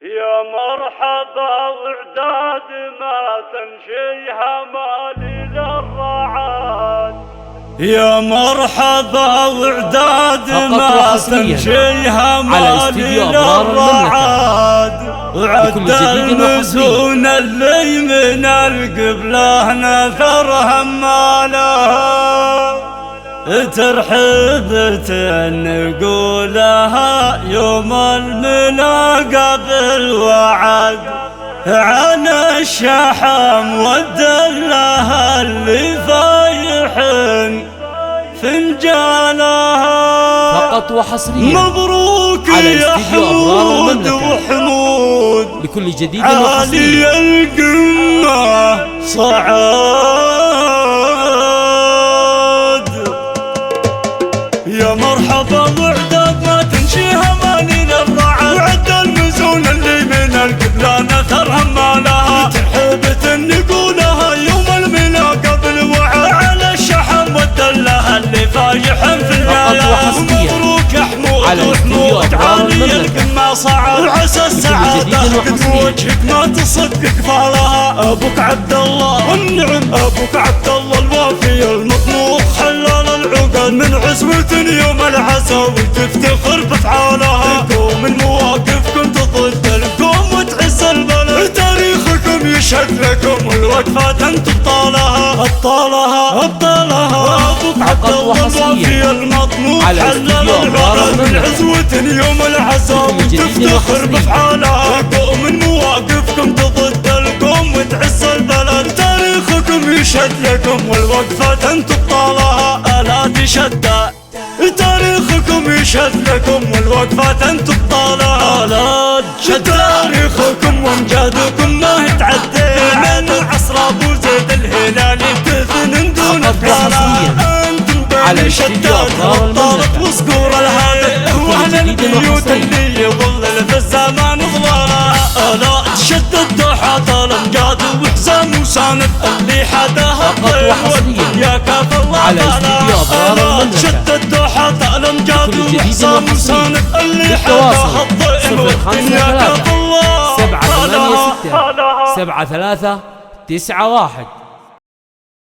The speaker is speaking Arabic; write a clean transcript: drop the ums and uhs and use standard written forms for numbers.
يا مرحبا وعداد ما تمشيها مالي للرعاد. يا مرحبا وعداد ما تمشيها مالي للرعاد. وعد المزون اللي من القبله نثرها مالها. ترحب نقولها يوم الملاقى بالوعد. عن الشحم والدلها اللي فايحن فنجانها. فقط وحصريا مبروك يا حمود وحمود لكل جديد عالي القمة صعاد. يا مرحبا وعداد ما تمشيها مالي للرعد. وعد المزون اللي من القبلة نثرها مالها. ترحبت نقولها يوم الملاقى بالوعد. على الشحم والدلة اللي فايحن في العالم. مبروك يا حمود وحمود عالي القمة صعد. وعسى السعادة قد وجهك ما تصك قفالها. ابوك عبد الله والنعم ابوك عبد الله الوافي المطموح حلال العقد. من عزوة يوم العزاوي تفتخر بافعالها. قوم المواقفكم ضد القوم وتعز البلد. تاريخكم يشهد لكم والوقفات انتم ابطالها. ابوك عبد الله الوافي المطموح حلال العقد. من عزوة يوم العزاوي تفتخر بافعالها. قوم المواقفكم ضد القوم وتعز البلد. تاريخكم يشهد لكم والوقفات انتم ابطالها. الادي شدة تاريخكم يشهد لكم والوقفات انتم ابطالها. الاد تاريخكم وامجادكم ما يتعدى. من عصر ابو زيد الهلالي تثنن دون ابطالها. انتم بين شداد الطالب وصقور الهادئ. واهل البيوت اللي يظلل في الزمان ظلالها. الاد شد الدوحات الامجاد وحزام وساند اللي حداها الطير والدنيا كاف الله على. شد الدوحات الامجاد وحزام وساند اللي حداها الطير والدنيا كاف الله. 786 7391.